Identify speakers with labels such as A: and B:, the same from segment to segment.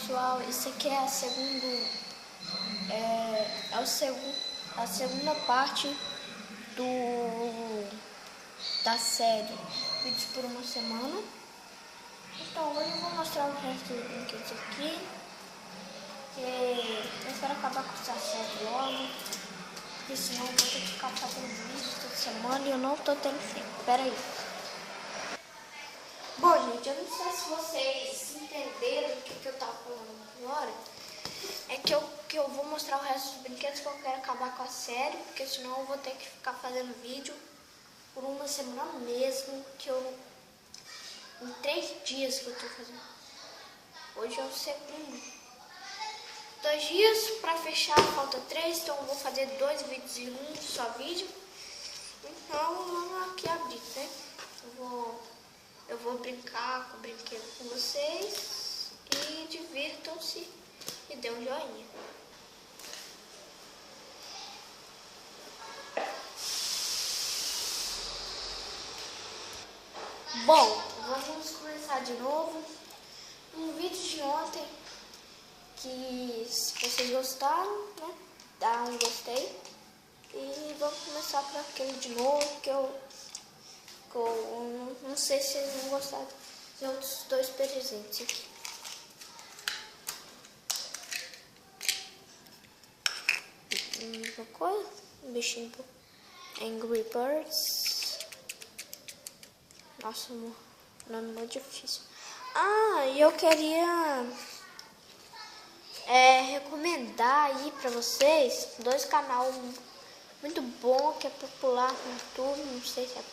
A: pessoal, isso aqui é a segunda parte da série Vídeos por uma Semana. Então hoje eu vou mostrar o resto dos brinquedos aqui, que eu quero acabar com essa série logo, porque senão eu vou ter que ficar fazendo vídeos toda semana e eu não tô tendo tempo. Pera aí. Bom, gente, eu não sei se vocês entenderam o que eu tava falando agora. É que eu vou mostrar o resto dos brinquedos, que eu quero acabar com a série, porque senão eu vou ter que ficar fazendo vídeo por uma semana mesmo, em 3 dias que eu tô fazendo. Hoje é o segundo. 2 dias pra fechar, falta 3, então eu vou fazer 2 vídeos em um só vídeo. Então vamos aqui abrir, né? Eu vou brincar com o brinquedo com vocês e divirtam-se e dê um joinha. Bom, vamos começar de novo. Um vídeo de ontem que, se vocês gostaram, né, dá um gostei. E vamos começar por aquele de novo que eu não sei se vocês vão gostar dos outros 2 presentes aqui. Uma coisa, um bichinho Angry Birds. Nossa, o nome é muito difícil. E eu queria recomendar aí pra vocês 2 canais muito bom, que é popular no YouTube, não sei se é,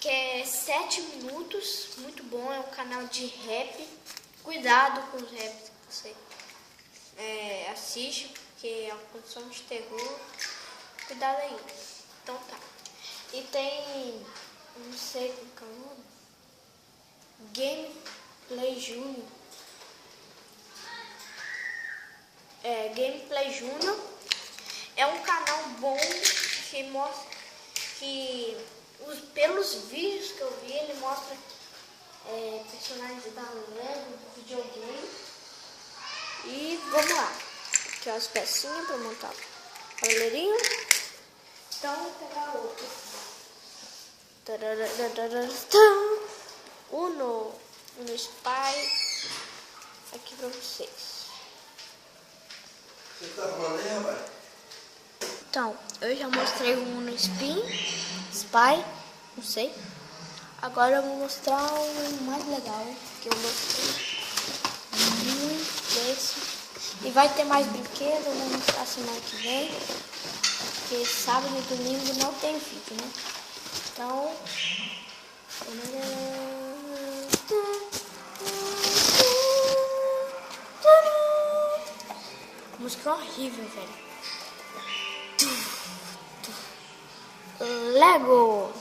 A: que é 7 Minutos, muito bom, é um canal de rap. Cuidado com os raps que você assiste, porque é uma produção de terror. Cuidado aí. Então tá. E tem, não sei qual é o nome, Gameplay Júnior. Gameplay Júnior é um canal bom que mostra que pelos vídeos que eu vi, ele mostra personagens da Lego, do videogame. E vamos lá. Aqui ó, as pecinhas para montar o cavaleirinho. Então vou pegar outro. Uno Spy aqui para vocês.
B: Você tá falando aí, rapaz?
A: Então, eu já mostrei o Uno Spy, não sei. Agora eu vou mostrar o mais legal, que eu gostei muito desse. E vai ter mais brinquedos, eu vou mostrar semana que vem, porque sábado e domingo não tem vídeo, né? Então, música horrível, velho. Lego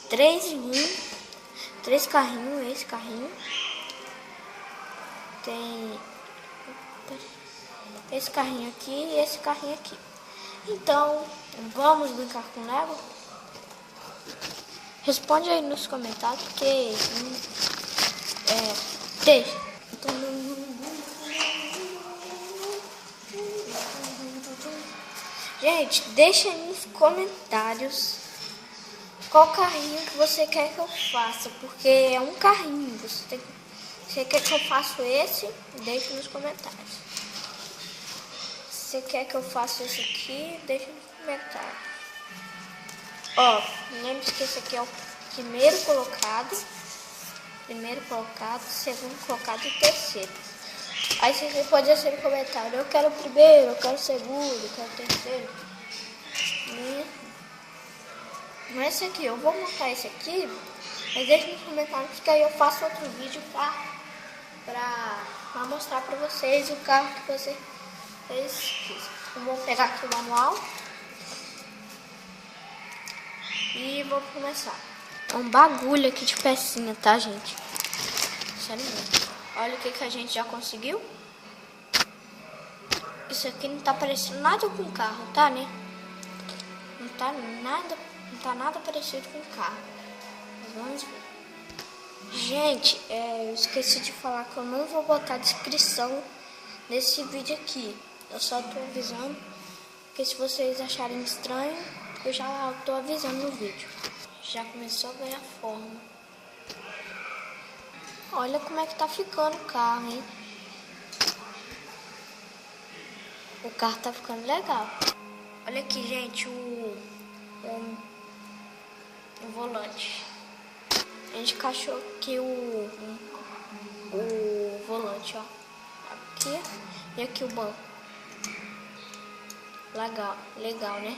A: 3 em 1, 3 carrinhos, esse carrinho tem esse carrinho aqui e esse carrinho aqui. Então vamos brincar com Lego? Responde aí nos comentários, porque deixa. Gente, deixa aí nos comentários qual carrinho que você quer que eu faça, porque é um carrinho. Você quer que eu faça esse? Deixa nos comentários. Se você quer que eu faça esse aqui, deixa nos comentários. Ó, lembre-se que esse aqui é o primeiro colocado, segundo colocado e terceiro. Aí você pode deixar no comentário: eu quero o primeiro, eu quero o segundo, eu quero o terceiro. Mas esse aqui, eu vou montar esse aqui, mas deixa nos comentários, que aí eu faço outro vídeo pra mostrar pra vocês o carro que vocês quisem. Eu vou pegar aqui o manual e vou começar. É um bagulho aqui de pecinha, tá, gente? Sério mesmo. Olha o que a gente já conseguiu. Isso aqui não tá parecendo nada com carro, tá, né? Não tá nada parecido com carro. Mas vamos ver. Gente, eu esqueci de falar que eu não vou botar descrição nesse vídeo aqui. Eu só tô avisando, porque se vocês acharem estranho, eu já tô avisando no vídeo. Já começou a ganhar forma. Olha como é que tá ficando o carro, hein? O carro tá ficando legal. Olha aqui, gente, o volante. A gente encaixou aqui o volante, ó. Aqui e aqui o banco. Legal, né?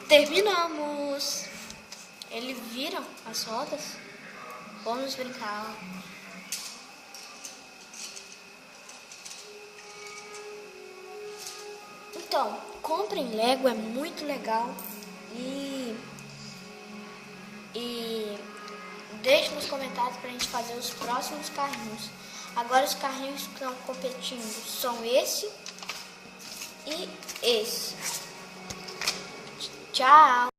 A: Terminamos. Ele vira as rodas. Vamos brincar. Então, comprem Lego, é muito legal. E deixe nos comentários pra gente fazer os próximos carrinhos. Agora os carrinhos que estão competindo são esse e esse. Tchau!